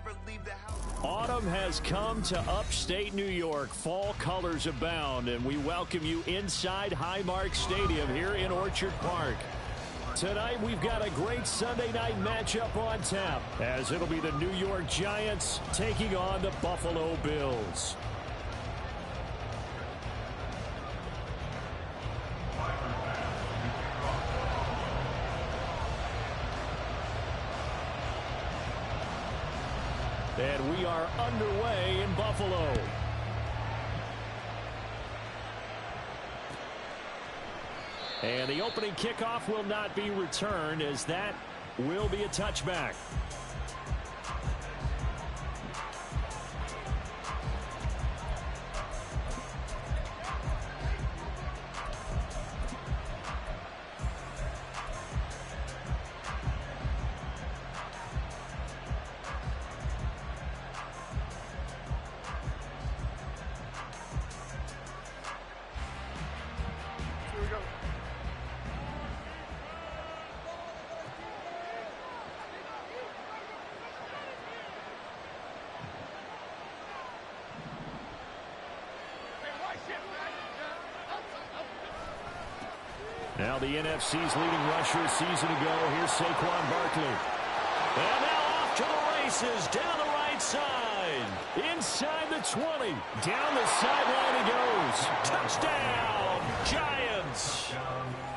never leave the house. Autumn has come to upstate New York. Fall colors abound, and we welcome you inside Highmark Stadium here in Orchard Park. Tonight, we've got a great Sunday night matchup on tap, as it'll be the New York Giants taking on the Buffalo Bills. And we are underway in Buffalo. And the opening kickoff will not be returned, as that will be a touchback. Now the NFC's leading rusher a season ago. Here's Saquon Barkley. And now off to the races down the right side. Inside the 20. Down the sideline he goes. Touchdown, Giants.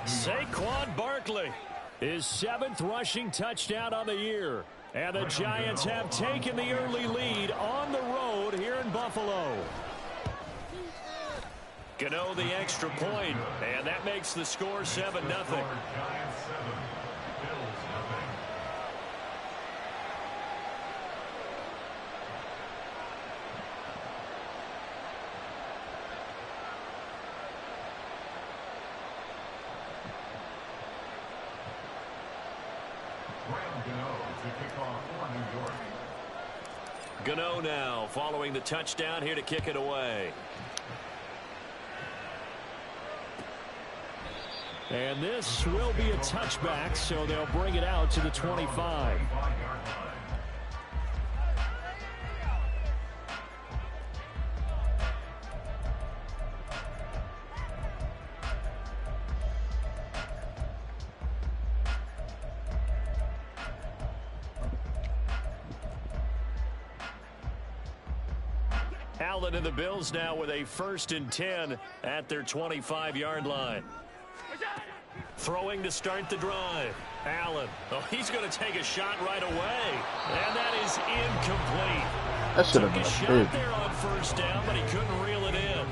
Saquon Barkley, his 7th rushing touchdown on the year. And the Giants have taken the early lead on the road here in Buffalo. Gano the extra point, and that makes the score 7-0. Gano now following the touchdown here to kick it away. And this will be a touchback, so they'll bring it out to the 25. Allen and the Bills now with a 1st and 10 at their 25-yard line. Throwing to start the drive. Allen. Oh, he's going to take a shot right away. And that is incomplete. That should have been a shot there on 1st down, but he couldn't reel it in.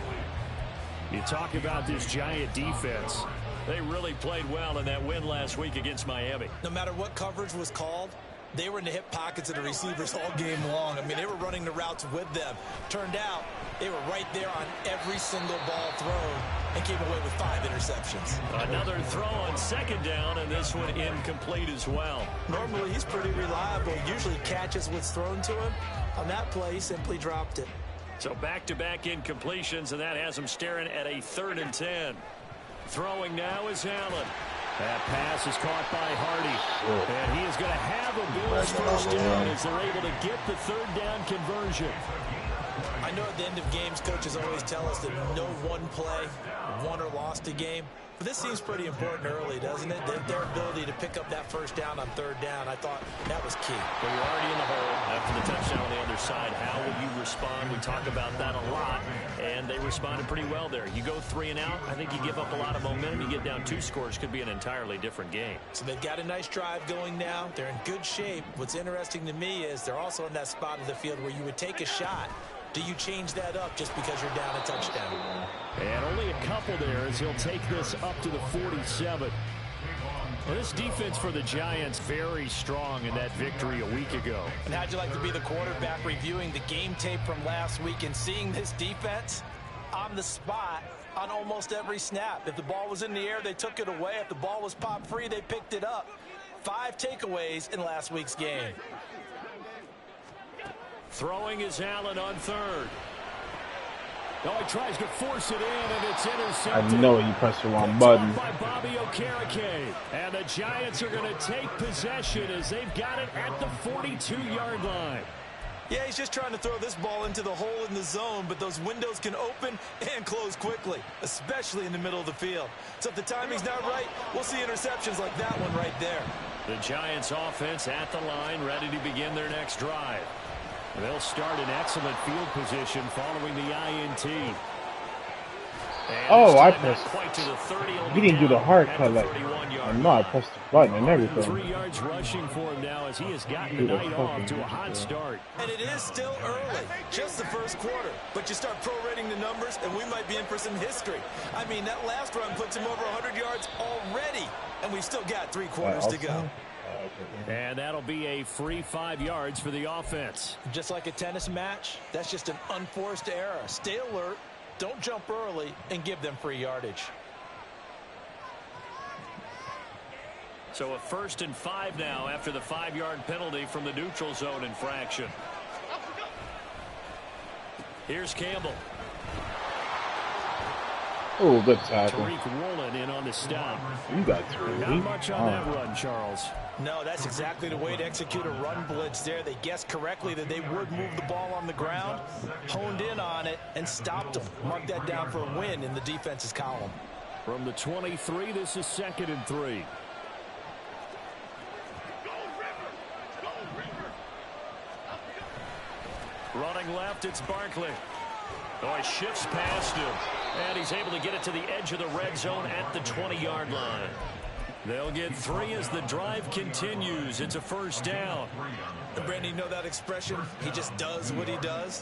You talk about this Giant defense. They really played well in that win last week against Miami. No matter what coverage was called, they were in the hip pockets of the receivers all game long. I mean, they were running the routes with them. Turned out they were right there on every single ball thrown and came away with 5 interceptions. Another throw on 2nd down, and this one incomplete as well. Normally, he's pretty reliable. Usually catches what's thrown to him. On that play, he simply dropped it. So back-to-back incompletions, and that has him staring at a 3rd and 10. Throwing now is Allen. That pass is caught by Hardy. And he is going to have a Bills 1st down as they're able to get the 3rd down conversion. I know at the end of games, coaches always tell us that no one play won or lost a game. But this seems pretty important early, doesn't it? Their ability to pick up that 1st down on 3rd down, I thought that was key. Well, you're already in the hole after the touchdown on the other side. How will you respond? We talk about that a lot, and they responded pretty well there. You go 3 and out, I think you give up a lot of momentum. You get down 2 scores, could be an entirely different game. So they've got a nice drive going now. They're in good shape. What's interesting to me is they're also in that spot of the field where you would take a shot. Do you change that up just because you're down a touchdown? And only a couple there as he'll take this up to the 47. Well, this defense for the Giants very strong in that victory a week ago. And how'd you like to be the quarterback reviewing the game tape from last week and seeing this defense on the spot on almost every snap? If the ball was in the air, they took it away. If the ball was pop free, they picked it up. 5 takeaways in last week's game. Throwing is Allen on 3rd. Oh, he tries to force it in, and it's intercepted. I know you pressed the wrong button. By Bobby Okereke. And the Giants are going to take possession as they've got it at the 42-yard line. Yeah, he's just trying to throw this ball into the hole in the zone, but those windows can open and close quickly, especially in the middle of the field. So if the timing's not right, we'll see interceptions like that one right there. The Giants offense at the line, ready to begin their next drive. They'll start in excellent field position following the INT. Oh, I pressed. He didn't do the hard cut. Like, I know I pressed the button and everything. 3 yards rushing for him now as he has gotten the night off to a hot start. And it is still early, just the first quarter. But you start prorating the numbers, and we might be in for some history. I mean, that last run puts him over 100 yards already, and we've still got 3 quarters to go. And that'll be a free 5 yards for the offense. Just like a tennis match, that's just an unforced error. Stay alert. Don't jump early and give them free yardage. So a 1st and 5 now after the 5-yard penalty from the neutral zone infraction. Here's Campbell. Oh, good tackle. Tariq Woolen in on the stop. You got Tariq. Not much on that run, Charles. No, that's exactly the way to execute a run blitz there. They guessed correctly that they would move the ball on the ground, honed in on it, and stopped them. Mark that down for a win in the defense's column. From the 23, this is 2nd and 3. Running left, it's Barkley. Oh, he shifts past him, and he's able to get it to the edge of the red zone at the 20-yard line. They'll get 3 as the drive continues. It's a 1st down. Brandon, you know that expression? He just does what he does.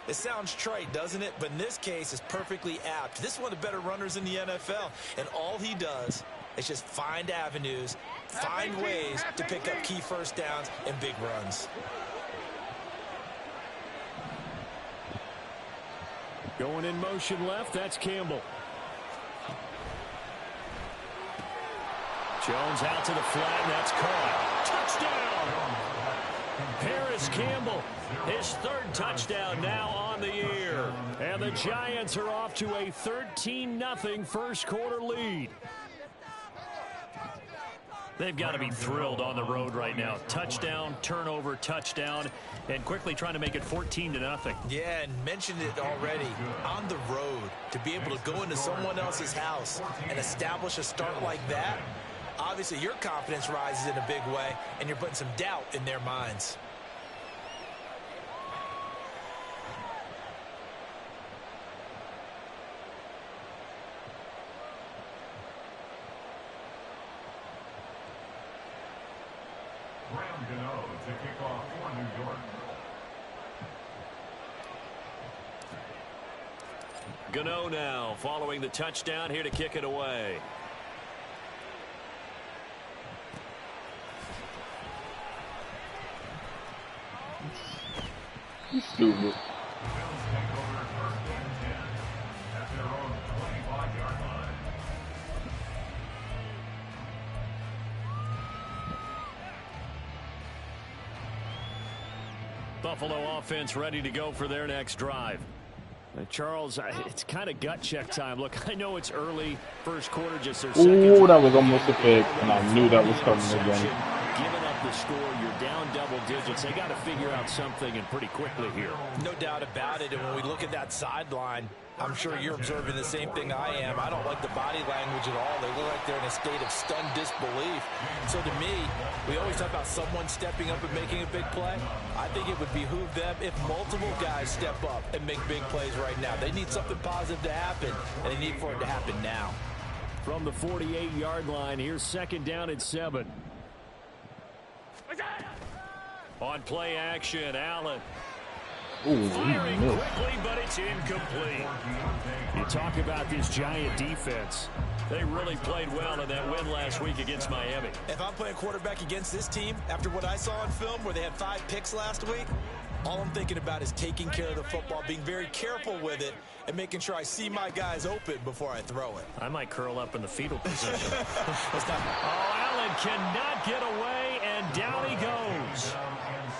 It sounds trite, doesn't it? But in this case, it's perfectly apt. This is one of the better runners in the NFL, and all he does is just find avenues, find ways to pick up key 1st downs and big runs. Going in motion left, that's Campbell. Jones out to the flat, that's caught. Touchdown! Paris Campbell, his 3rd touchdown now on the year. And the Giants are off to a 13-0 first quarter lead. They've got to be thrilled on the road right now. Touchdown, turnover, touchdown, and quickly trying to make it 14-0. Yeah, and mentioned it already. On the road, to be able to go into someone else's house and establish a start like that, obviously your confidence rises in a big way, and you're putting some doubt in their minds. To kick off for New York. Gano now following the touchdown here to kick it away. You stupid. Buffalo offense ready to go for their next drive. Charles, it's kind of gut check time. Look, I know it's early, first quarter, just their second. Oh, that was almost a pick, and I knew that was coming again. Giving up the score, you're down double digits. They got to figure out something, and pretty quickly here. No doubt about it, and when we look at that sideline, I'm sure you're observing the same thing I am. I don't like the body language at all. They look like they're in a state of stunned disbelief. So to me, we always talk about someone stepping up and making a big play. I think it would behoove them if multiple guys step up and make big plays right now. They need something positive to happen, and they need for it to happen now. From the 48-yard line, here's 2nd down and 7. On play action, Allen. Ooh, firing quickly, but it's incomplete. You talk about this Giant defense. They really played well in that win last week against Miami. If I'm playing quarterback against this team, after what I saw on film where they had 5 picks last week, all I'm thinking about is taking care of the football, being very careful with it, and making sure I see my guys open before I throw it. I might curl up in the fetal position. Allen cannot get away, and down he goes.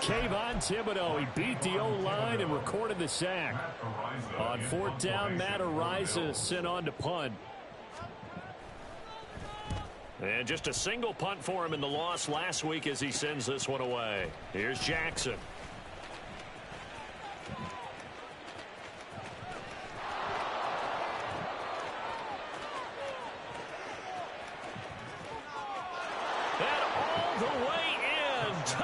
Kayvon Thibodeau, he beat the O-line and recorded the sack. On 4th down, Matt Araiza sent on to punt. And just a single punt for him in the loss last week as he sends this one away. Here's Jackson.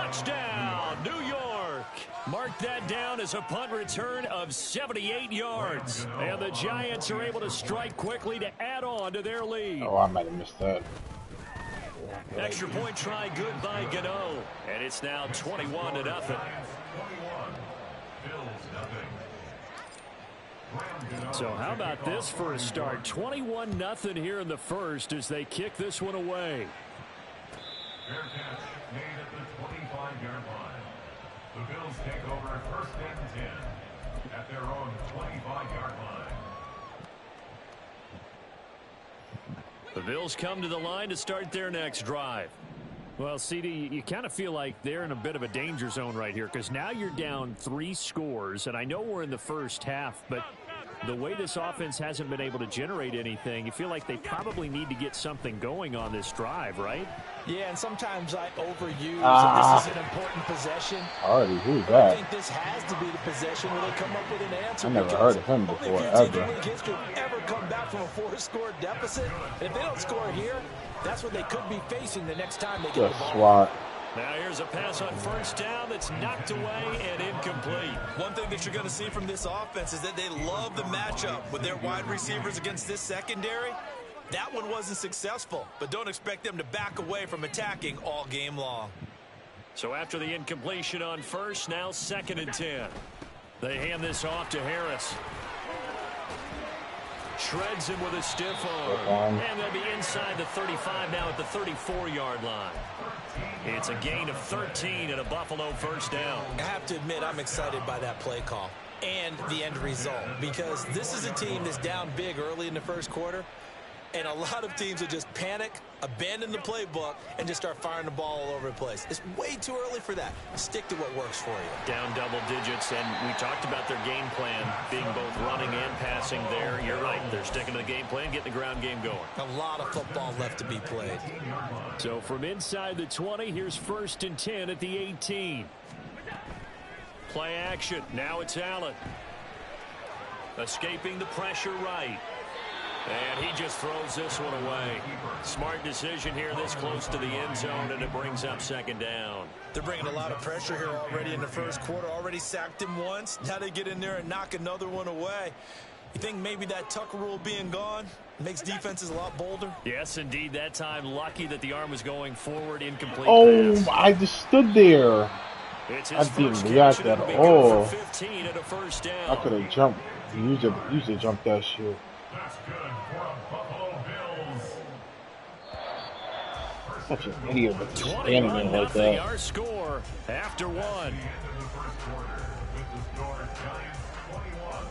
Touchdown, New York. Mark that down as a punt return of 78 yards. And the Giants are able to strike quickly to add on to their lead. Oh, I might have missed that. Extra point try good by Gano. And it's now 21-0. So how about this for a start? 21-0 here in the first as they kick this one away. Fair catch made at the 25-yard line. The Bills take over first and 10 at their own 25-yard line. The Bills come to the line to start their next drive. Well, CD, you kind of feel like they're in a bit of a danger zone right here because now you're down 3 scores, and I know we're in the first half, but the way this offense hasn't been able to generate anything, you feel like they probably need to get something going on this drive, right? Yeah, and sometimes I overuse that this is an important possession. Already, who's I that? think this has to be the possession where they come up with an answer. I never heard of him before, only a few teams ever. in league history have ever come back from a 4-score deficit. And if they don't score here, that's what they could be facing the next time they get the Just ball. swat. Now here's a pass on first down that's knocked away and incomplete. One thing that you're going to see from this offense is that they love the matchup with their wide receivers against this secondary. That one wasn't successful, but don't expect them to back away from attacking all game long. So after the incompletion on first, now 2nd and 10. They hand this off to Harris. Shreds him with a stiff arm. And they'll be inside the 35 now at the 34-yard line. It's a gain of 13 and a Buffalo first down. I have to admit, I'm excited by that play call and the end result because this is a team that's down big early in the first quarter, and a lot of teams will just panic, abandon the playbook, and just start firing the ball all over the place. It's way too early for that. Stick to what works for you. Down double digits, and we talked about their game plan being both running and passing there. You're right. They're sticking to the game plan, getting the ground game going. A lot of football left to be played. So from inside the 20, here's 1st and 10 at the 18. Play action. Now it's Allen. Escaping the pressure right. And he just throws this one away. Smart decision here this close to the end zone, and it brings up 2nd down. They're bringing a lot of pressure here already in the first quarter. Already sacked him once. Now they get in there and knock another one away. You think maybe that Tucker rule being gone makes defenses a lot bolder? Yes, indeed. That time, lucky that the arm was going forward, incomplete pass. I just stood there. I didn't react at all. I could have jumped. Usually jump that shit. That's good for a Buffalo Bills. Such an idiot with just standing there like that. Our score after one. End of the first quarter with the score Giants 21,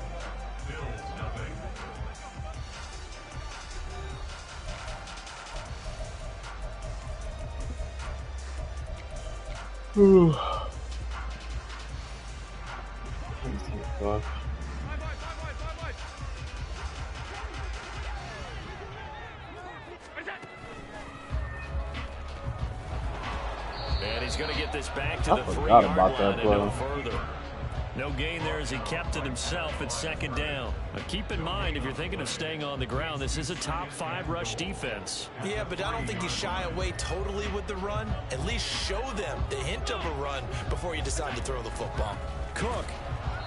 Bills nothing. Whew. Fuck. And he's going to get this back to the 3-yard line and no further. No gain there as he kept it himself at 2nd down. But keep in mind, if you're thinking of staying on the ground, this is a top 5 rush defense. Yeah, but I don't think you shy away totally with the run. At least show them the hint of a run before you decide to throw the football. Cook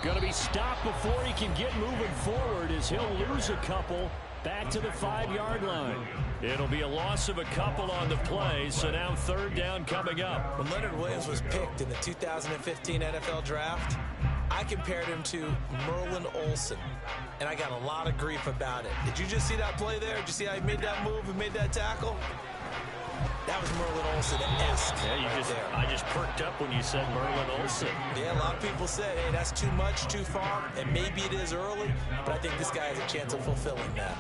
going to be stopped before he can get moving forward as he'll lose a couple back to the 5-yard line. It'll be a loss of a couple on the play, so now 3rd down coming up. When Leonard Williams was picked in the 2015 NFL Draft, I compared him to Merlin Olsen, and I got a lot of grief about it. Did you just see that play there? Did you see how he made that move and made that tackle? That was Merlin Olsen-esque. Yeah, I just perked up when you said Merlin Olsen. Yeah, a lot of people said, hey, that's too much, too far, and maybe it is early, but I think this guy has a chance of fulfilling that.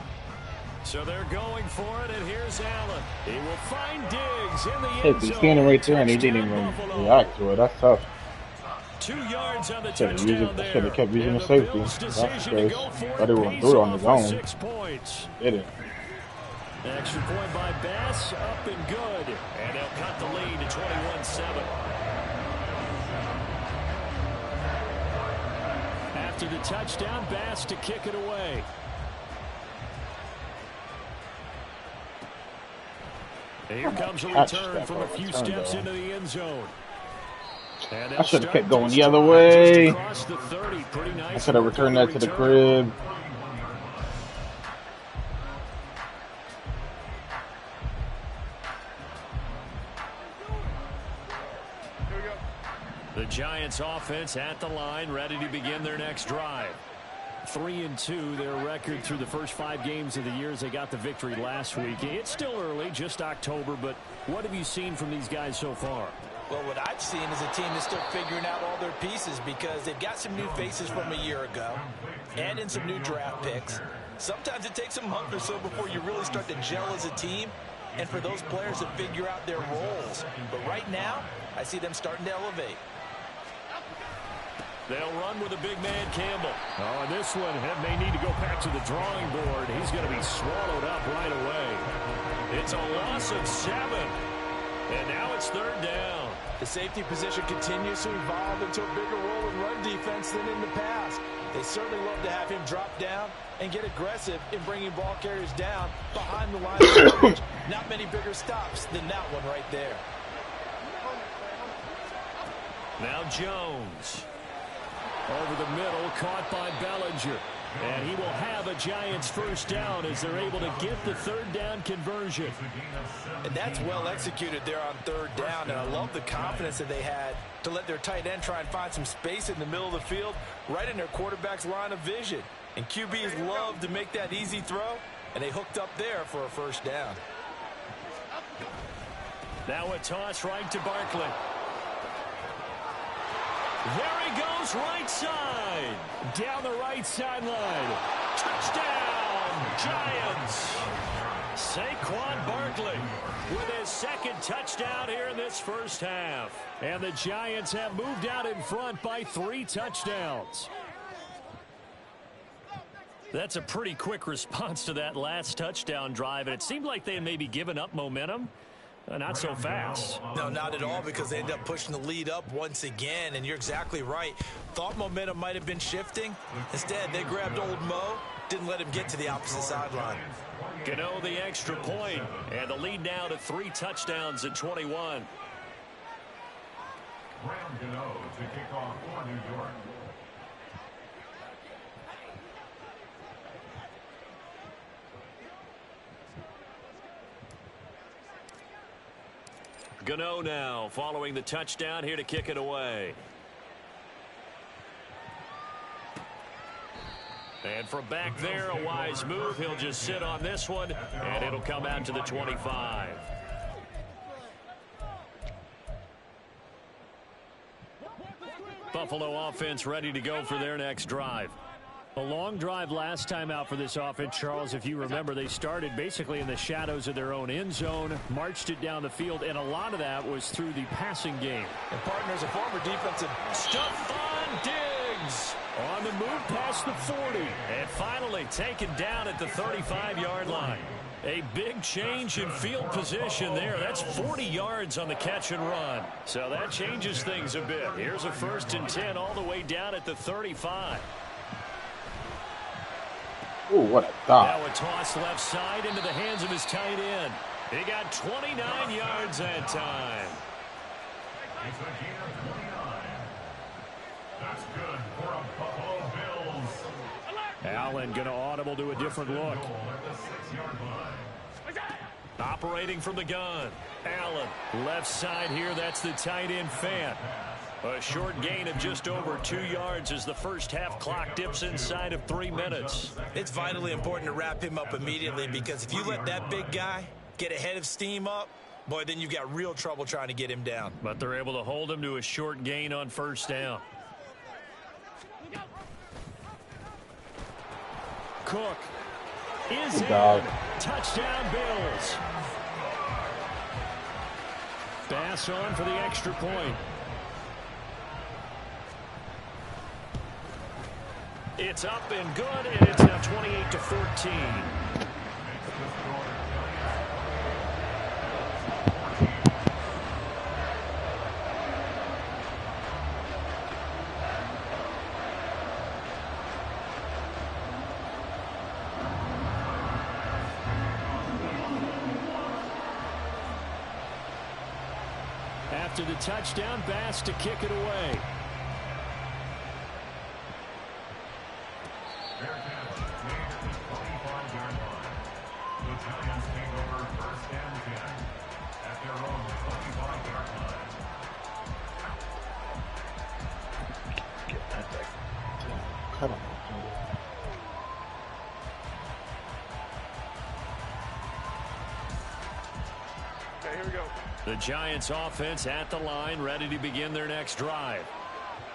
So they're going for it, and here's Allen. He will find Diggs in the end Hey, he's standing right there and he didn't even react to it. That's tough. 2 yards on the Should touchdown there. have kept using the safety. That's the case. But they wouldn't do it on his own. 6 points. Did it. Extra point by Bass, up and good. And they'll cut the lead to 21-7. After the touchdown, Bass to kick it away. Here comes a return from a few steps into the end zone. I should have kept going the other way. I could have returned that to the crib. The Giants offense at the line, ready to begin their next drive. 3-2, their record through the first 5 games of the year as they got the victory last week. It's still early, just October, but what have you seen from these guys so far? Well, what I've seen is a team that's still figuring out all their pieces because they've got some new faces from a year ago and in some new draft picks. Sometimes it takes a month or so before you really start to gel as a team and for those players to figure out their roles. But right now, I see them starting to elevate. They'll run with a big man, Campbell. Oh, and this one may need to go back to the drawing board. He's going to be swallowed up right away. It's a loss of 7. And now it's 3rd down. The safety position continues to evolve into a bigger role in run defense than in the past. They certainly love to have him drop down and get aggressive in bringing ball carriers down behind the line of scrimmage. Not many bigger stops than that one right there. Now Jones. Over the middle, caught by Bellinger. And he will have a Giants first down as they're able to get the 3rd down conversion. And that's well executed there on 3rd down. And I love the confidence that they had to let their tight end try and find some space in the middle of the field, right in their quarterback's line of vision. And QBs love to make that easy throw, and they hooked up there for a first down. Now a toss right to Barkley. There he goes, right side. Down the right sideline. Touchdown, Giants. Saquon Barkley with his 2nd touchdown here in this first half. And the Giants have moved out in front by 3 touchdowns. That's a pretty quick response to that last touchdown drive, and it seemed like they had maybe given up momentum. Not so fast. No, not at all, because they end up pushing the lead up once again, and you're exactly right. Thought momentum might have been shifting. Instead, they grabbed old Mo, didn't let him get to the opposite sideline. Gano the extra point, and the lead now to 3 touchdowns at 21. Graham Gano to kick off for New York. Gano now following the touchdown here to kick it away. And from back there, a wise move. He'll just sit on this one, and it'll come out to the 25. Buffalo offense ready to go for their next drive. A long drive last time out for this offense, Charles. If you remember, they started basically in the shadows of their own end zone, marched it down the field, and a lot of that was through the passing game. And partners, a former defensive Stephon Diggs on the move past the 40. And finally taken down at the 35-yard line. A big change in field position there. That's 40 yards on the catch and run. So that changes things a bit. Here's a 1st and 10 all the way down at the 35. Ooh, what a dot. Now a toss left side into the hands of his tight end. He got 29 yards that time. It's a gain of 29. That's good for a Buffalo Bills. Allen going to audible to a different look. At the 6-yard line. Operating from the gun. Allen, left side here. That's the tight end Fant. A short gain of just over 2 yards as the first half clock dips inside of 3 minutes. It's vitally important to wrap him up immediately, because if you let that big guy get ahead of steam up, boy, then you've got real trouble trying to get him down. But they're able to hold him to a short gain on 1st down. Cook is in. Touchdown Bills. Pass on for the extra point. It's up and good, and it's now 28-14. After the touchdown, Bass to kick it away. Fair catch made at the 25-yard line. The Giants take over first and 10 at their own 25-yard line. Cut him. Okay, here we go. The Giants offense at the line, ready to begin their next drive.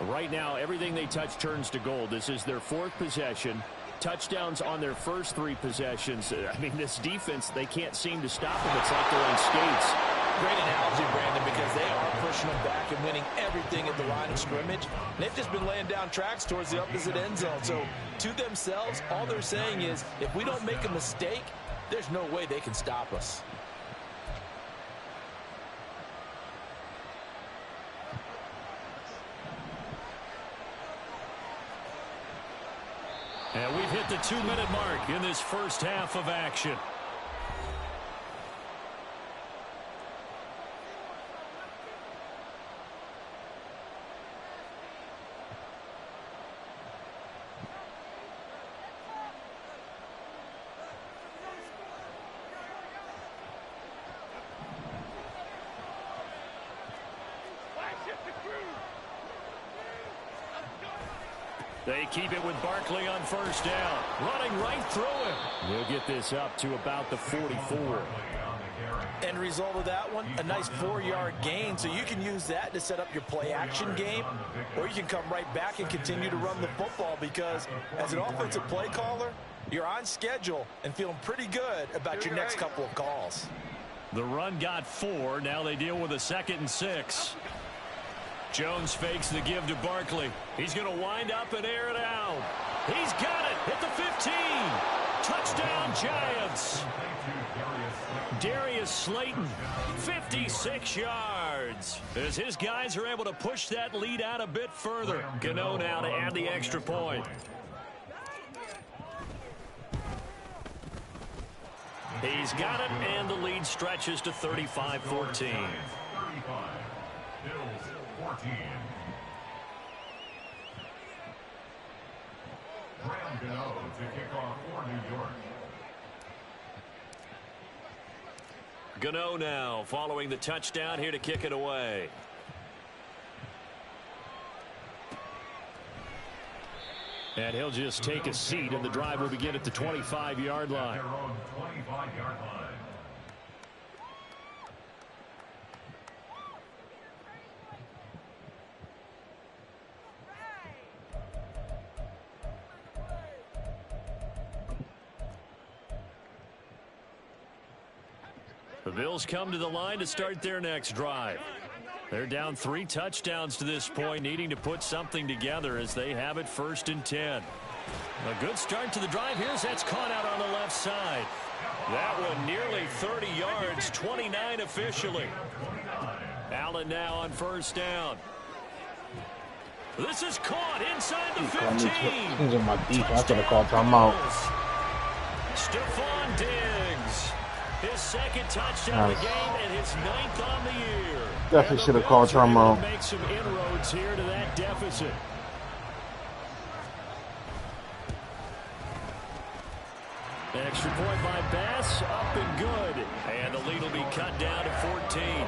Right now, everything they touch turns to gold. This is their 4th possession. Touchdowns on their first 3 possessions. I mean, this defense, they can't seem to stop them. It's like they're on skates. Great analogy, Brandon, because they are pushing them back and winning everything at the line of scrimmage. And they've just been laying down tracks towards the opposite end zone. So, to themselves, all they're saying is, if we don't make a mistake, there's no way they can stop us. And we've hit the 2-minute mark in this first half of action. They keep it with Barkley on first down. Running right through him. They'll get this up to about the 44. End result of that one, a nice 4-yard gain. So you can use that to set up your play-action game, or you can come right back and continue to run the football because as an offensive play caller, you're on schedule and feeling pretty good about your next couple of calls. The run got 4. Now they deal with a 2nd and 6. Jones fakes the give to Barkley. He's going to wind up and air it out. He's got it at the 15. Touchdown, Giants. Darius Slayton, 56 yards. As his guys are able to push that lead out a bit further. Gano now to add the extra point. He's got it, and the lead stretches to 35-14. 14. Graham Gano to kick off for New York. Gano now following the touchdown here to kick it away. And he'll just take a seat, and the drive will begin at the 25-yard line. Their own 25-yard line. The Bills come to the line to start their next drive. They're down 3 touchdowns to this point, needing to put something together as they have it 1st and 10. A good start to the drive here as that's caught out on the left side. That one nearly 30 yards, 29 officially. Allen now on first down. This is caught inside the 15. He's in my deep. I could have called timeout. Stephon Diggs. His 2nd touchdown of the game and his 9th on the year. Definitely should have called timeout. Make some inroads here to that deficit. Extra point by Bass, up and good. And the lead will be cut down to 14.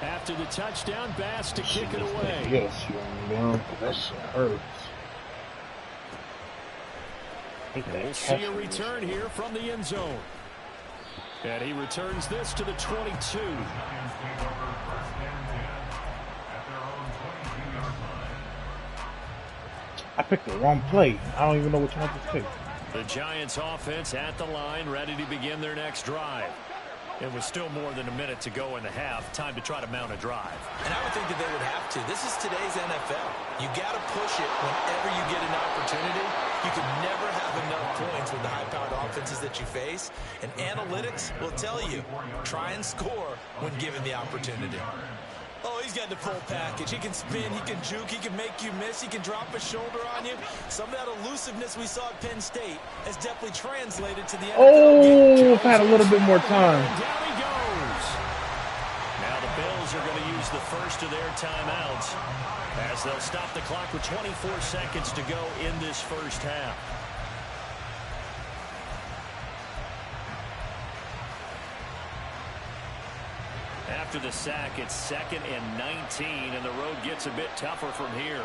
After the touchdown, Bass to kick it away. Yes, man. That shit hurts. We'll see a return here from the end zone. And he returns this to the 22. I picked the wrong play. I don't even know which one to pick. The Giants offense at the line, ready to begin their next drive. It was still more than a minute to go in the half. Time to try to mount a drive. And I would think that they would have to. This is today's NFL. You got to push it whenever you get an opportunity. You can never have enough points with the high-powered offenses that you face. And analytics will tell you, try and score when given the opportunity. Oh, he's got the full package. He can spin, he can juke, he can make you miss, he can drop a shoulder on you. Some of that elusiveness we saw at Penn State has definitely translated to the NFL game. Oh, if I had a little bit more time. Down he goes. Now the Bills are going to use the first of their timeouts as they'll stop the clock with 24 seconds to go in this first half. After the sack, it's 2nd and 19, and the road gets a bit tougher from here.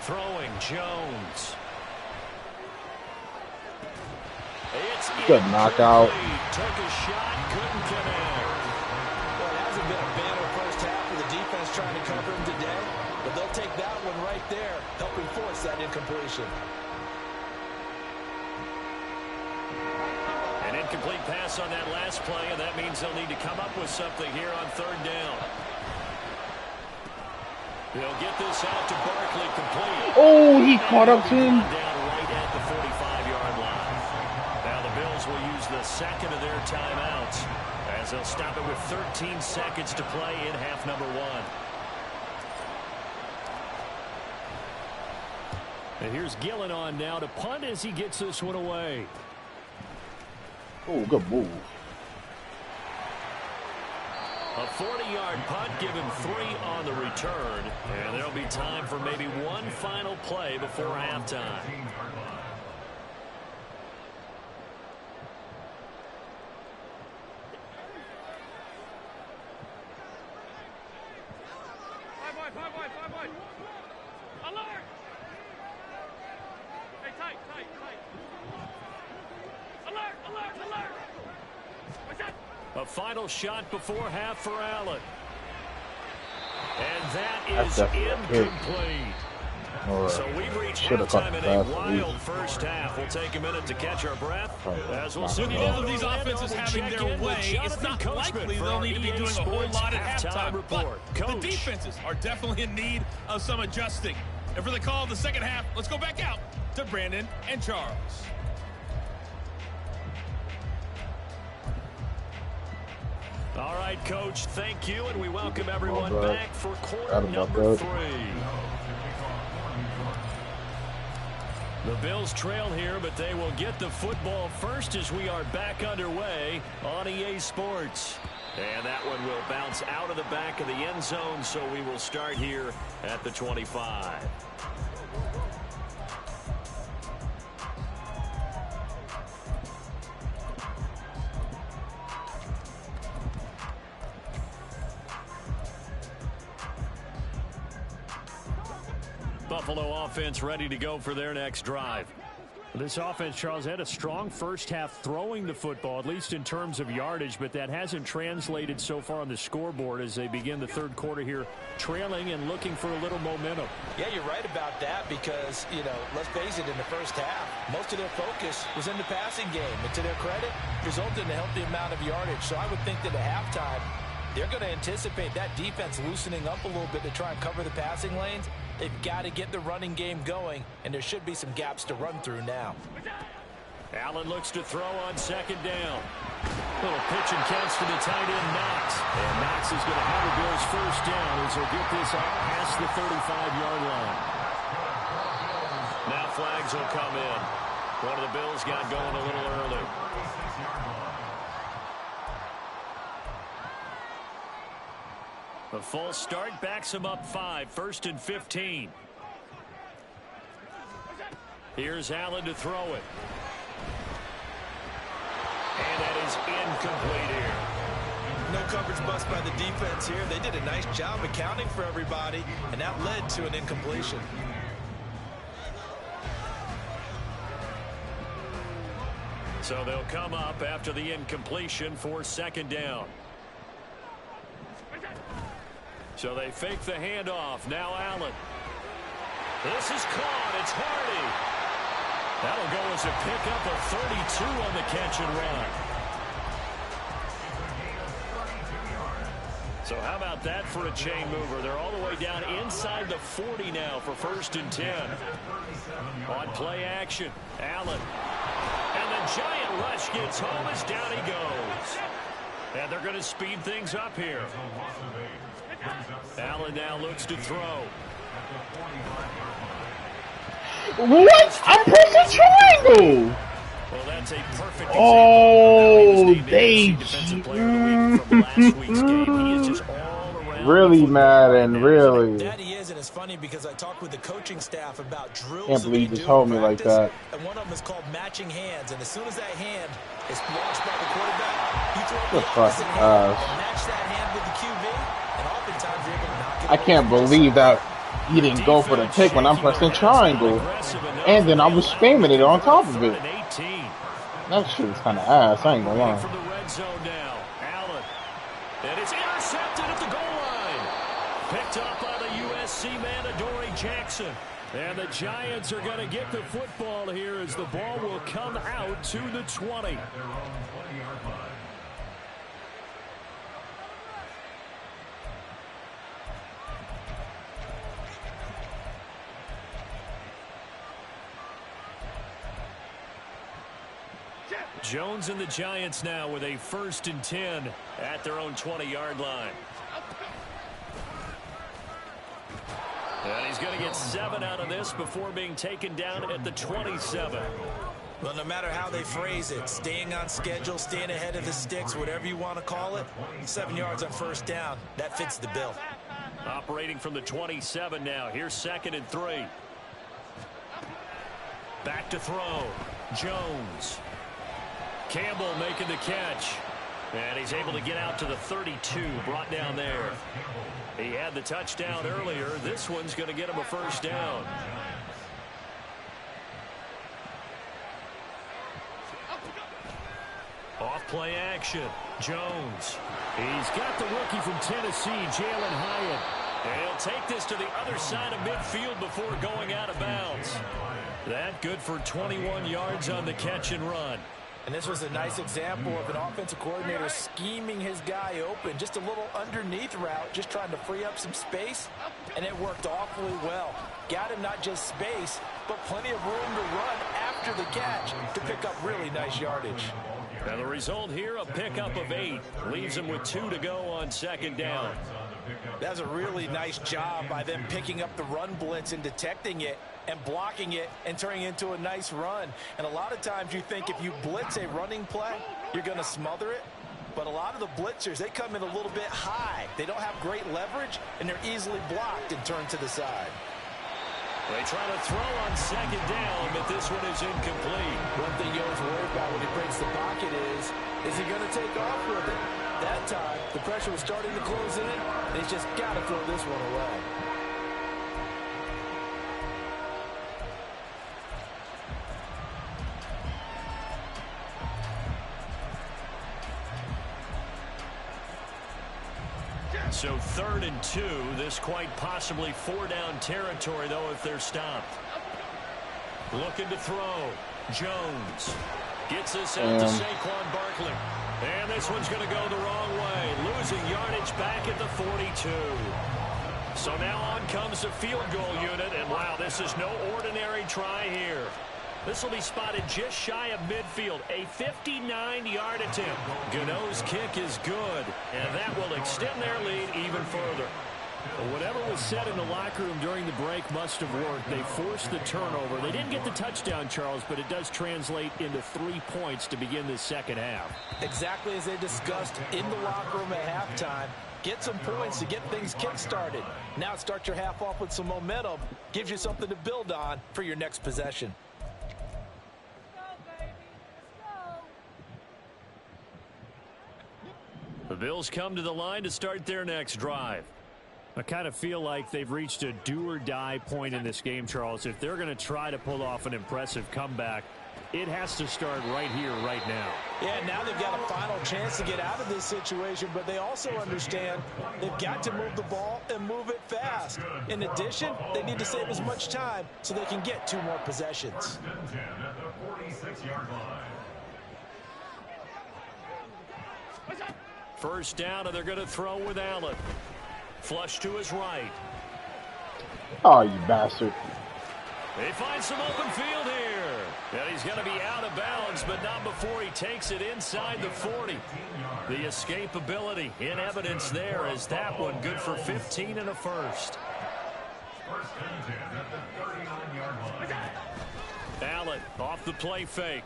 Throwing Jones. It's good knockout. Took a shot, couldn't connect. Well, it hasn't been a banner first half with the defense trying to cover him today, but they'll take that one right there, helping force that incompletion. An incomplete pass on that last play, and that means they'll need to come up with something here on 3rd down. They'll get this out to Barkley complete. Oh, he caught up to him. Down right at the 45-yard line. Now the Bills will use the 2nd of their timeouts as they'll stop it with 13 seconds to play in half number 1. And here's Gillen on now to punt as he gets this one away. Oh, good move. A 40-yard punt, give him 3 on the return. And there'll be time for maybe one final play before halftime. Five wide. Alert! Hey, tight. Alert! What's that? A final shot before half for Allen. And that is incomplete. So we've reached halftime in a wild first half. We'll take a minute to catch our breath. As we'll soon all of these offenses having their way, it's not likely they'll need to be doing a whole lot at halftime. But the defenses are definitely in need of some adjusting. And for the call of the second half, let's go back out to Brandon and Charles. All right, Coach, thank you, and we welcome everyone back for quarter number 3. The Bills trail here, but they will get the football first as we are back underway on EA Sports. And that one will bounce out of the back of the end zone, so we will start here at the 25. Buffalo offense ready to go for their next drive. This offense, Charles, had a strong first half throwing the football, at least in terms of yardage, but that hasn't translated so far on the scoreboard as they begin the third quarter here, trailing and looking for a little momentum. Yeah, you're right about that because, let's face it, in the first half, most of their focus was in the passing game. And to their credit, resulted in a healthy amount of yardage. So I would think that at halftime, they're going to anticipate that defense loosening up a little bit to try and cover the passing lanes. They've got to get the running game going, and there should be some gaps to run through now. Allen looks to throw on second down. Little pitch and catch to the tight end, Knox. And Knox is going to have the Bills first down as they'll get this out past the 35-yard line. Now flags will come in. One of the Bills got going a little early. The false start backs him up 5, 1st and 15. Here's Allen to throw it. And that is incomplete here. No coverage bust by the defense here. They did a nice job accounting for everybody, and that led to an incompletion. So they'll come up after the incompletion for second down. So they fake the handoff. Now Allen. This is caught. It's Hardy. That'll go as a pickup of 32 on the catch and run. So how about that for a chain mover? They're all the way down inside the 40 now for 1st and 10. On play action, Allen. And the giant rush gets home as down he goes. And they're going to speed things up here. Allen now looks to throw. What? I'm pressing triangle. Well, that's a perfect example. Oh, they defensive player of the week from last week's game. He is just all around. Really, Madden, really. That he is, and it's funny because I talked with the coaching staff about drills. Can't believe you just told me like that. And one of them is called matching hands. And as soon as that hand is watched by the quarterback, you throw the opposite hand and match that hand with the QB, and oftentimes you're able to knock it. I can't believe that he didn't go for the pick when I'm pressing triangle, and then I was spamming it on top of it. That shit is kind of ass. I ain't gonna lie. From the red zone now, Allen, and it's intercepted at the goal line. Picked up by the USC man, Adoree Jackson. And the Giants are going to get the football here as the ball will come out to the 20. Jones and the Giants now with a 1st and 10 at their own 20-yard line. And he's going to get 7 out of this before being taken down at the 27. Well, no matter how they phrase it, staying on schedule, staying ahead of the sticks, whatever you want to call it, 7 yards on 1st down, that fits the bill. Operating from the 27 now. Here's 2nd and 3. Back to throw. Jones. Campbell making the catch. And he's able to get out to the 32, brought down there. He had the touchdown earlier. This one's going to get him a 1st down. Off play action. Jones. He's got the rookie from Tennessee, Jalen Hyatt. And he'll take this to the other side of midfield before going out of bounds. That good for 21 yards on the catch and run. And this was a nice example of an offensive coordinator scheming his guy open. Just a little underneath route, just trying to free up some space. And it worked awfully well. Got him not just space, but plenty of room to run after the catch to pick up really nice yardage. And the result here, a pickup of 8. Leaves him with 2 to go on 2nd down. That's a really nice job by them picking up the run blitz and detecting it and blocking it and turning it into a nice run. And a lot of times you think if you blitz a running play, you're going to smother it. But a lot of the blitzers, they come in a little bit high. They don't have great leverage, and they're easily blocked and turned to the side. They try to throw on 2nd down, but this one is incomplete. One thing you always worry about when he breaks the pocket is he going to take off with it? That time, the pressure was starting to close in, and he's just got to throw this one away. So 3rd and 2. This quite possibly 4-down territory, though, if they're stopped. Looking to throw. Jones gets this out to Saquon Barkley. And this one's going to go the wrong way. Losing yardage back at the 42. So now on comes the field goal unit. And, wow, this is no ordinary try here. This will be spotted just shy of midfield. A 59-yard attempt. Gano's kick is good, and that will extend their lead even further. Well, whatever was said in the locker room during the break must have worked. They forced the turnover. They didn't get the touchdown, Charles, but it does translate into 3 points to begin this 2nd half. Exactly as they discussed in the locker room at halftime. Get some points to get things kick-started. Now start your half off with some momentum. Gives you something to build on for your next possession. The Bills come to the line to start their next drive. I kind of feel like they've reached a do-or-die point in this game, Charles. If they're going to try to pull off an impressive comeback, it has to start right here, right now. Yeah, now they've got a final chance to get out of this situation, but they also understand they've got to move the ball and move it fast. In addition, they need to save as much time so they can get 2 more possessions. At the 46-yard line. First down, and they're going to throw with Allen. Flush to his right. Oh, you bastard. They find some open field here. And he's going to be out of bounds, but not before he takes it inside the 40. The escapability in evidence there as that one good for 15 and a first. First and 10 at the 39-yard line. Allen off the play fake.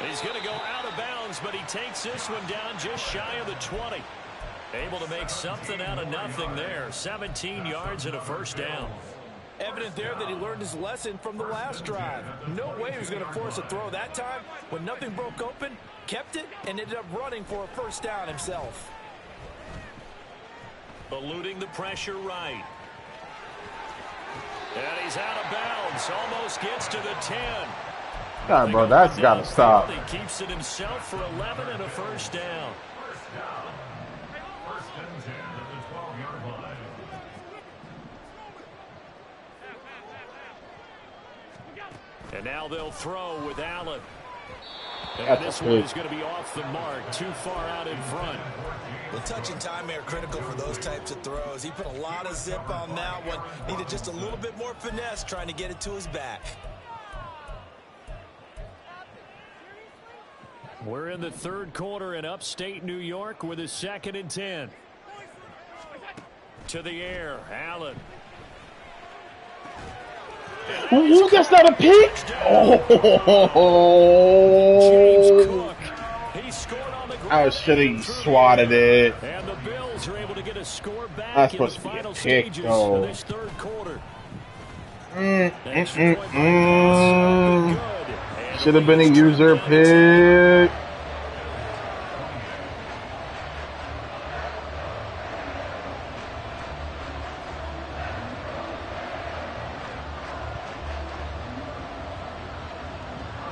He's going to go out of bounds, but he takes this one down just shy of the 20. Able to make something out of nothing there. 17 yards and a first down. Evident there that he learned his lesson from the last drive. No way he was going to force a throw that time. When nothing broke open, kept it, and ended up running for a first down himself. Eluding the pressure right. And he's out of bounds. Almost gets to the 10. God, bro, that's got to stop. He keeps it himself for 11 and a first down. First and 10 at the 12-yard line. And now they'll throw with Allen. And That's this a one pick. is going to be off the mark, too far out in front. The touch and time are critical for those types of throws. He put a lot of zip on that one. Needed just a little bit more finesse trying to get it to his back. We're in the third quarter in upstate New York with a 2nd and 10. To the air, Allen. Ooh, that's not a pick. James Oh, Cook. He scored on the ground. I should have swatted it. And the Bills are able to get a score back That's in the supposed to be a final pick, stages though. of this third quarter. Extra point by Pass. Good. And Should have been a user pick.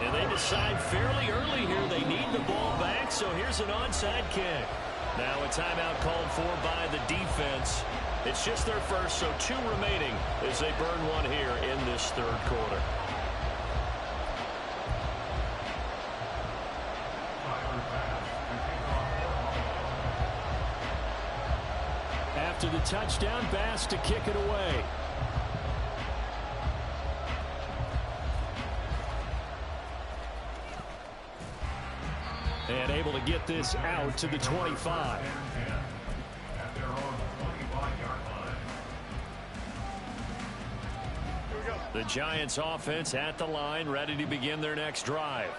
And they decide fairly early here they need the ball back, so here's an onside kick. Now a timeout called for by the defense. It's just their first, so 2 remaining as they burn one here in this third quarter. After the touchdown, Bass to kick it away. And able to get this out to the 25. At their own 25-yard line. The Giants offense at the line, ready to begin their next drive.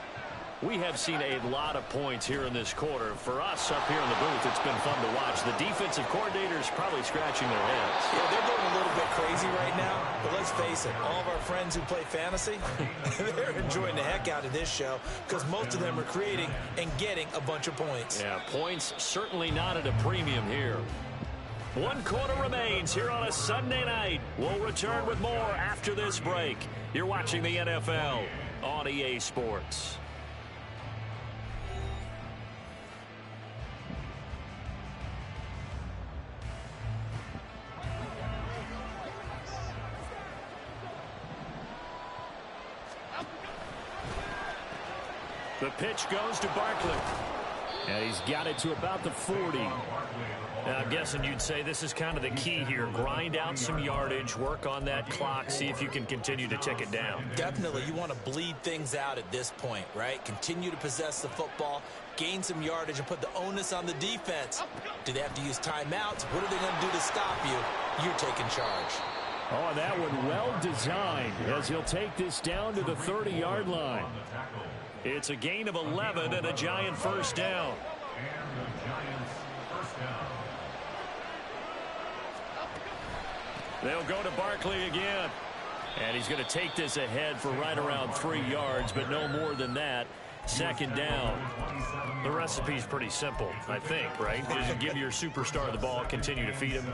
We have seen a lot of points here in this quarter. For us up here in the booth, it's been fun to watch. The defensive coordinators probably scratching their heads. Yeah, they're going a little bit crazy right now, but let's face it, all of our friends who play fantasy, they're enjoying the heck out of this show because most of them are creating and getting a bunch of points. Yeah, points certainly not at a premium here. 1 quarter remains here on a Sunday night. We'll return with more after this break. You're watching the NFL on EA Sports. The pitch goes to Barkley. And he's got it to about the 40. Now, I'm guessing you'd say this is kind of the key here. Grind out some yardage, work on that clock, see if you can continue to tick it down. Definitely, you want to bleed things out at this point, right? Continue to possess the football, gain some yardage, and put the onus on the defense. Do they have to use timeouts? What are they going to do to stop you? You're taking charge. Oh, that one well designed as he'll take this down to the 30-yard line. It's a gain of 11 and a Giant first down. And the Giants first down. They'll go to Barkley again. And he's going to take this ahead for right around 3 yards, but no more than that. 2nd down. The recipe's pretty simple, I think, right? Just give your superstar the ball, continue to feed him.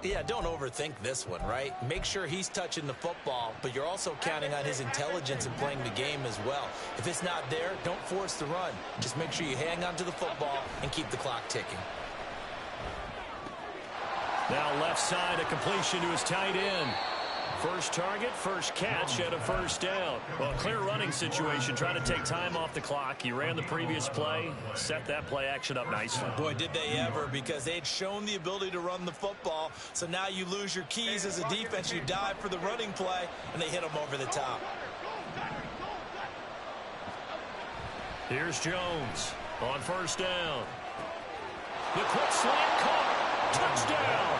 Yeah, don't overthink this one, right? Make sure he's touching the football, but you're also counting on his intelligence in playing the game as well. If it's not there, don't force the run. Just make sure you hang on to the football and keep the clock ticking. Now left side, a completion to his tight end. First target, first catch, and a first down. Well, a clear running situation, trying to take time off the clock. He ran the previous play, set that play action up nicely. Boy, did they ever, because they'd shown the ability to run the football. So now you lose your keys as a defense. You dive for the running play, and they hit them over the top. Here's Jones on first down. The quick slant caught. Touchdown.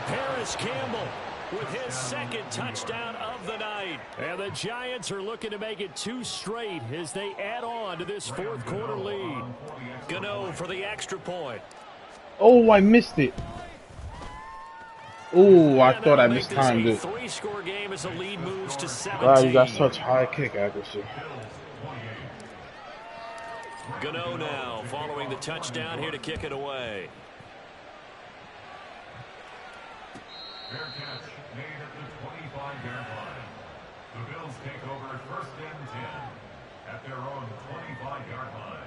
Paris Campbell with his second touchdown of the night. And the Giants are looking to make it 2 straight as they add on to this fourth quarter lead. Gano for the extra point. Oh, I missed it. Oh, I thought I mistimed it. 3-score game as the lead moves to 17. Wow, you got such high kick accuracy. Gano now following the touchdown here to kick it away. Fair catch made at the 25-yard line. The Bills take over first and 10 at their own 25-yard line.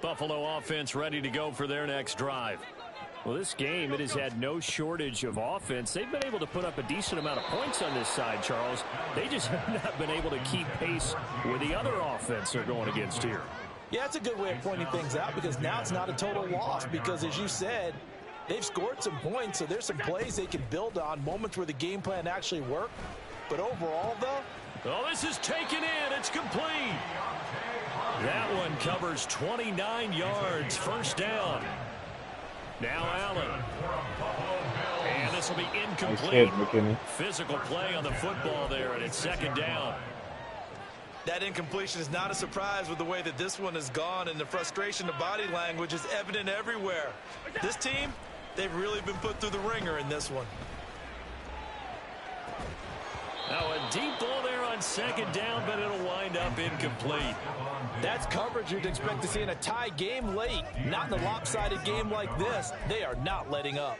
Buffalo offense ready to go for their next drive. Well, this game, it has had no shortage of offense. They've been able to put up a decent amount of points on this side, Charles. They just have not been able to keep pace with the other offense they're going against here. Yeah, that's a good way of pointing things out, because now it's not a total loss, because as you said, they've scored some points, so there's some plays they can build on, moments where the game plan actually worked. But overall, though, oh, this is taken in. It's complete. That one covers 29 yards. First down. Now Allen. And this will be incomplete. Nice hit, Physical play on the football there, and it's second down. That incompletion is not a surprise with the way that this one has gone, and the frustration of body language is evident everywhere. This team, they've really been put through the ringer in this one. Now a deep ball there on second down, but it'll wind up incomplete. that's coverage you'd expect to see in a tie game late. Not in a lopsided game like this. They are not letting up.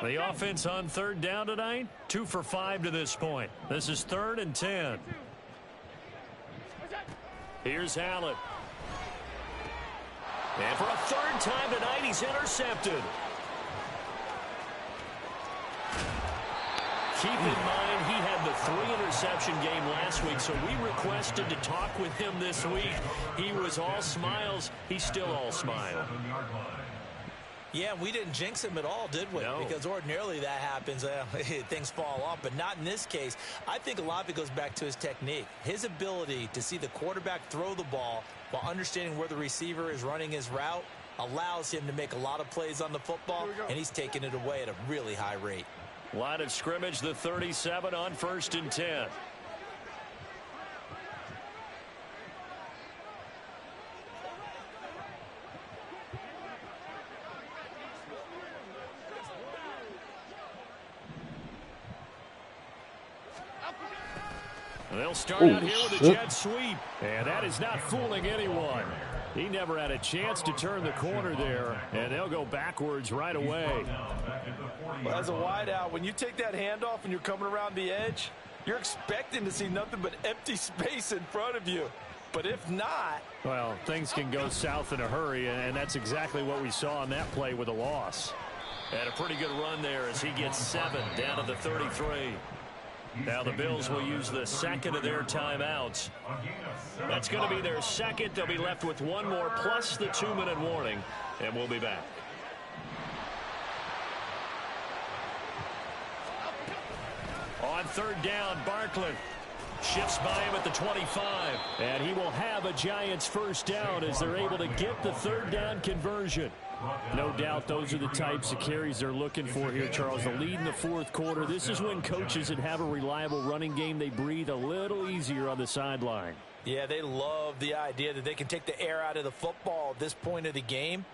The offense on third down tonight, 2 for 5 to this point. This is 3rd and 10. Here's Allen. And for a third time tonight, he's intercepted. Keep in mind, he had the 3-interception game last week, so we requested to talk with him this week. He was all smiles. He's still all smile. Yeah, we didn't jinx him at all, did we? No. Because ordinarily that happens. Things fall off, but not in this case. I think a lot of it goes back to his technique. His ability to see the quarterback throw the ball while understanding where the receiver is running his route allows him to make a lot of plays on the football, and he's taking it away at a really high rate. Line of scrimmage, the 37 on 1st and 10. They'll start out here with a jet sweep, and that is not fooling anyone. He never had a chance to turn the corner there, and they'll go backwards right away. Well, as a wideout, when you take that handoff and you're coming around the edge, you're expecting to see nothing but empty space in front of you. But if not... well, things can go south in a hurry, and that's exactly what we saw on that play with a loss. And a pretty good run there as he gets 7 down to the 33. Now the Bills will use the second of their timeouts. That's going to be their second. They'll be left with one more plus the 2-minute warning, and we'll be back. On third down, Barkley shifts by him at the 25, and he will have a Giants first down as they're able to get the third down conversion. No doubt those are the types of carries they're looking for here, Charles. The lead in the fourth quarter. This is when coaches that have a reliable running game, they breathe a little easier on the sideline. Yeah, they love the idea that they can take the air out of the football at this point of the game.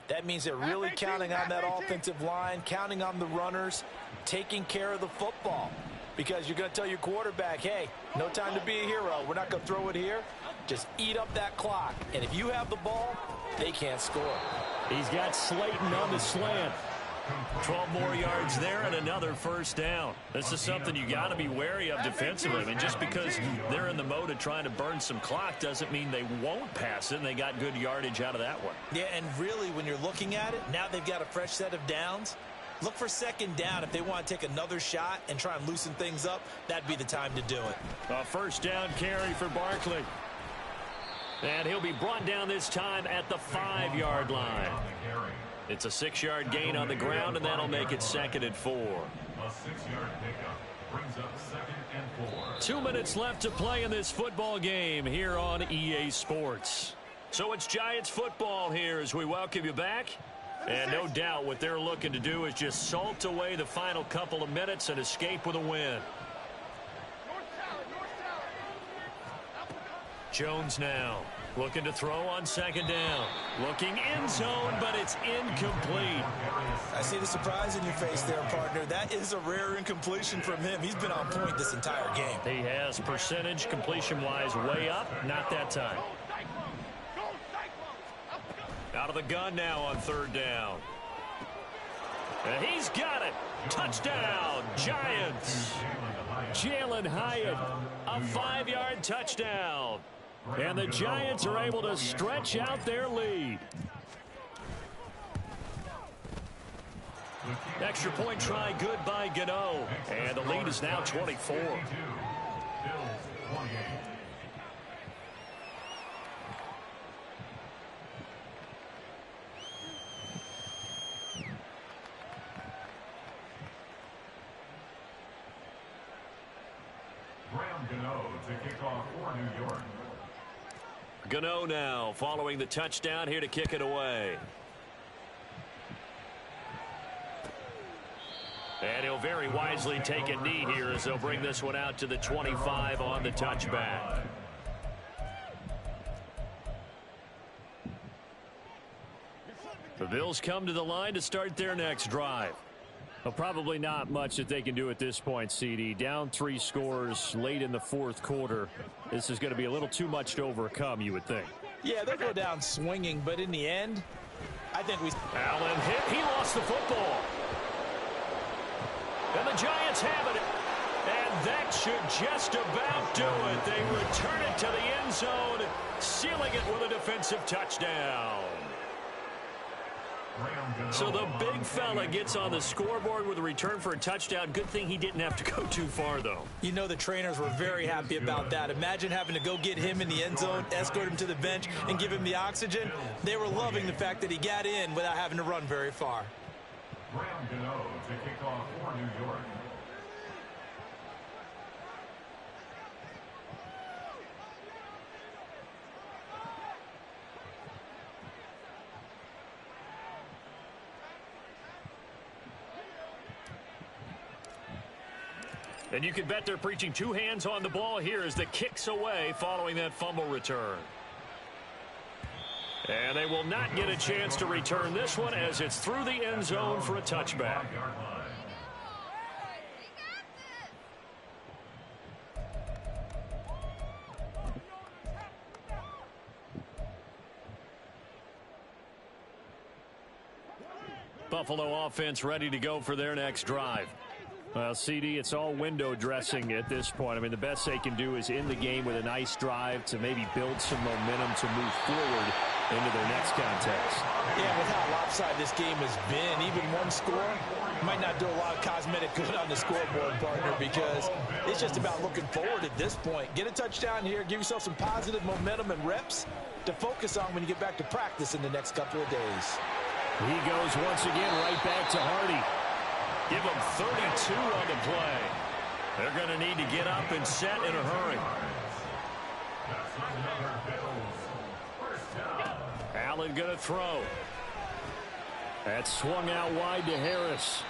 That means they're really counting on that offensive line, counting on the runners, taking care of the football. Because you're going to tell your quarterback, hey, no time to be a hero. We're not going to throw it here. Just eat up that clock. And if you have the ball, they can't score. He's got Slayton on the slant. 12 more yards there and another first down. This is something you got to be wary of defensively. I mean, just because they're in the mode of trying to burn some clock doesn't mean they won't pass it, and they got good yardage out of that one. Yeah, and really, when you're looking at it, now they've got a fresh set of downs. Look for second down. If they want to take another shot and try and loosen things up, that'd be the time to do it. A first down carry for Barkley. And he'll be brought down this time at the 5-yard line. It's a 6-yard gain on the ground, and that'll make it 2nd and 4. A 6-yard pickup brings up 2nd and 4. 2 minutes left to play in this football game here on EA Sports. So it's Giants football here as we welcome you back. And no doubt what they're looking to do is just salt away the final couple of minutes and escape with a win. Jones now looking to throw on 2nd down. Looking end zone, but it's incomplete. I see the surprise in your face there, partner. That is a rare incompletion from him. He's been on point this entire game. He has percentage completion-wise way up. Not that time. Out of the gun now on 3rd down. And he's got it. Touchdown, Giants. Jalen Hyatt, a 5-yard touchdown. And the Giants are able to stretch out their lead. Extra point try good by Gano. And the lead is now 24. To kick off for New York. Gano now following the touchdown here to kick it away. And he'll very wisely take a knee here as they'll bring this one out to the 25 on the touchback. The Bills come to the line to start their next drive. Well, probably not much that they can do at this point, CD. Down 3 scores late in the 4th quarter. This is going to be a little too much to overcome, you would think. Yeah, they'll go down swinging, but in the end, I think we... Allen hit. He lost the football. And the Giants have it. And that should just about do it. They return it to the end zone, sealing it with a defensive touchdown. So the big fella gets on the scoreboard with a return for a touchdown. Good thing he didn't have to go too far, though. You know the trainers were very happy about that. Imagine having to go get him in the end zone, escort him to the bench, and give him the oxygen. They were loving the fact that he got in without having to run very far. Graham Gano to kick off for New York. And you can bet they're preaching 2 hands on the ball here as the kick's away following that fumble return. And they will not get a chance to return this one as it's through the end zone for a touchback. Buffalo offense ready to go for their next drive. Well, CD, it's all window dressing at this point. I mean, the best they can do is end the game with a nice drive to maybe build some momentum to move forward into their next contest. Yeah, with how lopsided this game has been, even one score might not do a lot of cosmetic good on the scoreboard, partner, because it's just about looking forward at this point. Get a touchdown here, give yourself some positive momentum and reps to focus on when you get back to practice in the next couple of days. He goes once again right back to Hardy. Give them 32 on the play. They're going to need to get up and set in a hurry. Allen going to throw. That's swung out wide to Harris.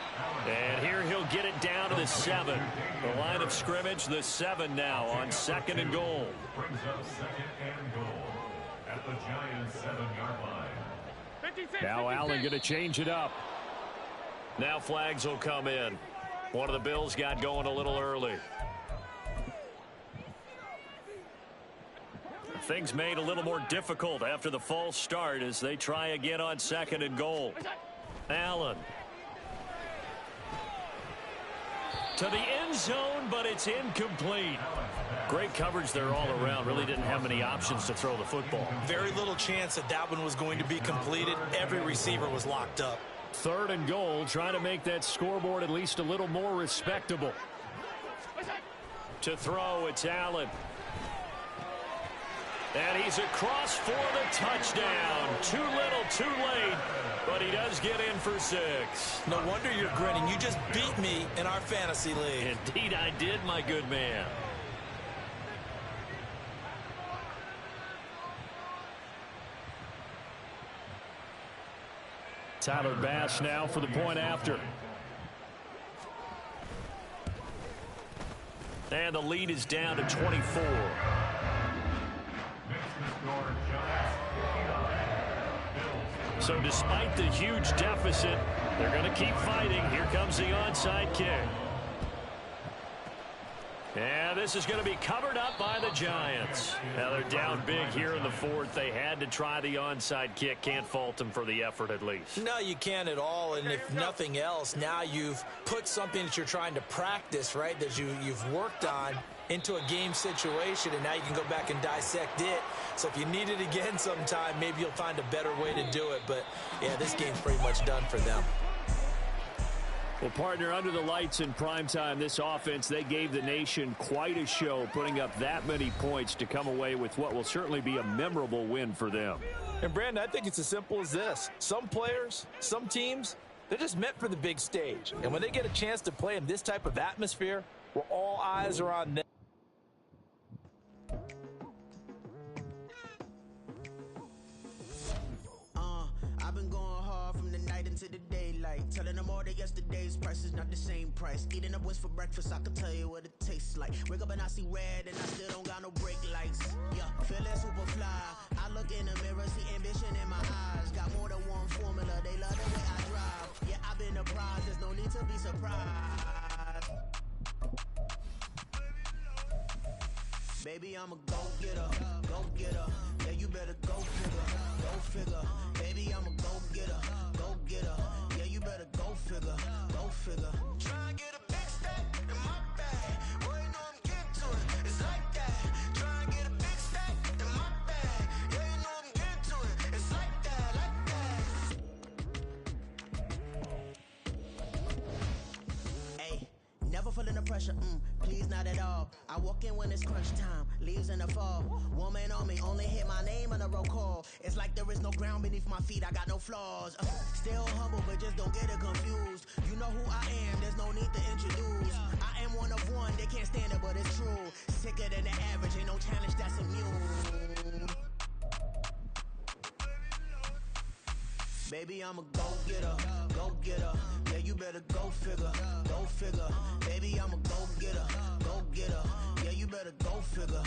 And here he'll get it down to the 7. The line of scrimmage, the 7 now on 2nd and goal. Brings up 2nd and goal at the Giants' 7-yard line. Now Allen going to change it up. Now flags will come in. One of the Bills got going a little early. Things made a little more difficult after the false start as they try again on 2nd and goal. Allen To the end zone, but it's incomplete. Great coverage there all around. Really didn't have many options to throw the football. Very little chance that that one was going to be completed. Every receiver was locked up. 3rd and goal, trying to make that scoreboard at least a little more respectable. To throw, it's Allen. And he's across for the touchdown. Too little, too late, but he does get in for 6. No wonder you're grinning. You just beat me in our fantasy league. Indeed I did, my good man. Tyler Bass now for the point after. And the lead is down to 24. So despite the huge deficit, they're going to keep fighting. Here comes the onside kick. And this is going to be covered up by the Giants. Now they're down big here in the 4th. They had to try the onside kick. Can't fault them for the effort at least. No, you can't at all. And if nothing else, now you've put something that you're trying to practice, right, that you've worked on into a game situation, and now you can go back and dissect it. So if you need it again sometime, maybe you'll find a better way to do it. But, yeah, this game's pretty much done for them. Well, partner, under the lights in primetime, this offense, they gave the nation quite a show, putting up that many points to come away with what will certainly be a memorable win for them. And, Brandon, I think it's as simple as this. Some players, some teams, they're just meant for the big stage. And when they get a chance to play in this type of atmosphere, where all eyes are on them, I've been going hard from the night into the daylight, telling them all that yesterday's price is not the same price. Eating up wings for breakfast, I can tell you what it tastes like. Wake up and I see red and I still don't got no brake lights. Yeah, feeling super fly. I look in the mirror, see ambition in my eyes. Got more than one formula, they love the way I drive. Yeah, I've been apprised, there's no need to be surprised. Baby, I'm a go-getter, go-getter. Yeah, you better go figure. Baby, I'm a go-getter, go-getter. Yeah, you better go figure. Try and get a big stack in my bag. Boy, you know I'm getting to it. It's like that. Try and get a big stack in my bag. Yeah, you know I'm getting to it. It's like that, Hey, never feeling the pressure, please not at all. I walk in when it's crunch time, leaves in the fall. Woman on me, only hit my name on a roll call. It's like there is no ground beneath my feet, I got no flaws. Still humble, but just don't get it confused. You know who I am, there's no need to introduce. I am one of one, they can't stand it, but it's true. Sicker than the average, ain't no challenge that's immune. Baby, I'm a go-getter, go-getter. Yeah, you better go figure. Baby, I'm a go-getter, go-getter. Yeah, you better go figure.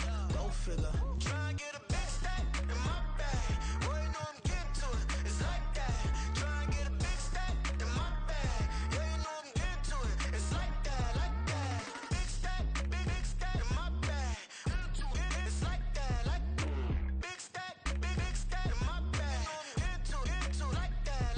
Try and get a big stack in my bag. Boy, you know I'm getting to it. It's like that. Try and get a big stack in my bag. Yeah, you know I'm getting to it. It's like that, Big stack in my bag. It's like that, big stack in my bag. Into it, like that,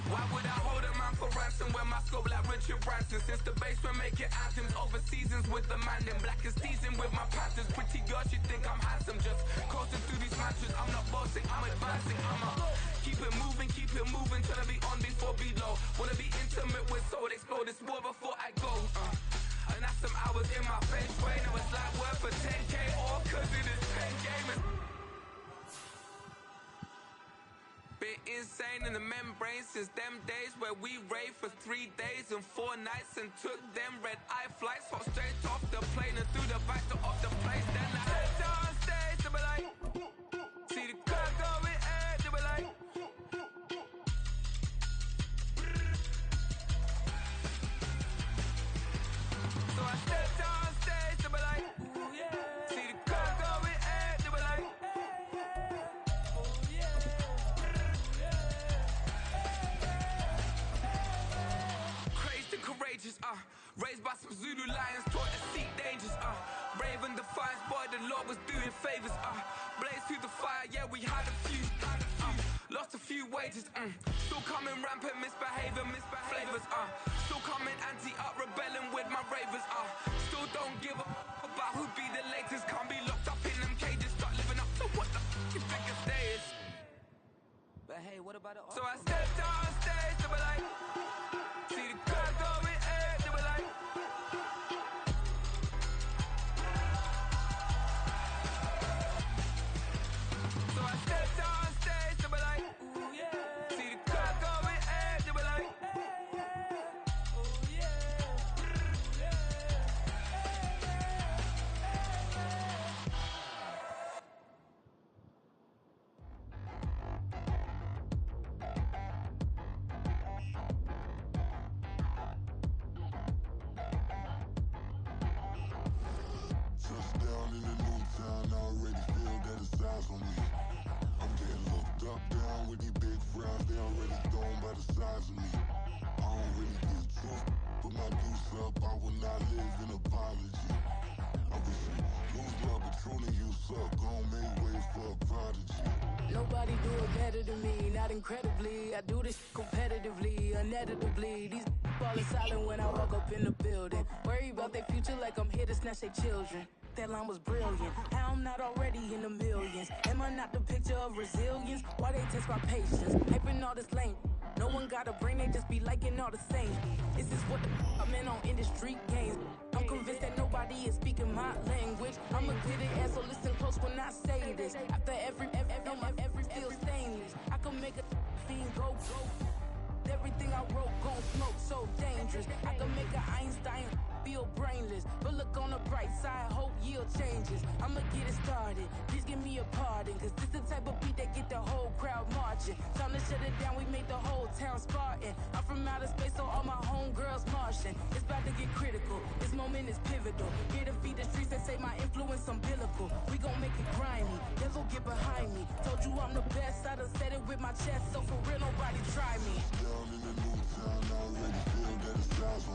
Why would I hold a man for ransom when my scope like Richard Branson? Since the basement making anthems over seasons with the man in black is seasoned with my patterns. Pretty girls, you think I'm handsome, just coasting through these matches. I'm not bossing, I'm advancing. Keep it moving, trying to be on before below. Wanna be intimate with soul, explode this war before I go. And that's some hours in my feng shui. Now it's like work for 10K all cause it is pen gaming. Bit insane in the membrane since them days where we raved for 3 days and 4 nights and took them red eye flights, hop straight off the plane and through the back door of the place. Then I stepped on stage, they were like, see the crowd going, they were like, so I stepped on stage, they were like, see the crowd going, they were like, Raised by some Zulu lions, taught to seek dangers, Raven defiance, boy, the Lord was doing favors, Blaze through the fire, yeah, we had a few, lost a few wages, Still coming rampant, misbehavior, flavors, Still coming anti-up, rebelling with my ravers, Still don't give a about who be the latest. Can't be locked up in them cages, start living up to what the you think a day is. But hey, what about it? So I stepped on stage, they were like, see the crowd going egg, they were like, so I stepped on stage, they were like, ooh yeah, see the crowd going egg, they were like, ooh yeah, Touchdown in the new town, I already feel that it's eyes on me. I'm getting looked up, down with these big frowns, they already thrown by the size of me. I don't really get truth, put my deuce up, I will not live in apology. I wish you lose love, but truly you suck, gon' make way for a prodigy. Nobody do it better than me, not incredibly. I do this competitively, uneditably. These falling silent when I walk up in the building. Worry about their future like I'm here to snatch their children. That line was brilliant. How I'm not already in the millions? Am I not the picture of resilience? Why they test my patience? Hyping all this lame. No one got a brain, they just be liking all the same. This is what the I'm in on industry games. I'm convinced that nobody is speaking my language. I'ma get it, and so listen close when I say this. After every feel stainless. I can make a fiend go. Everything I wrote gon' smoke, so dangerous. I can make an Einstein feel brainless. But look on the bright side, hope yield changes. I'ma get it started, please give me a pardon. Cause this the type of beat that get the whole crowd marching. Time to shut it down, we made the whole town Spartan. I'm from outer space, so all my homegirls Martian. It's about to get critical, this moment is pivotal. Here to feed the streets that say my influence umbilical. We gon' make it grimy, devil get behind me. Told you I'm the best, I done said it with my chest. So for real, nobody try me. Down in the new town, I already feel that it's eyes on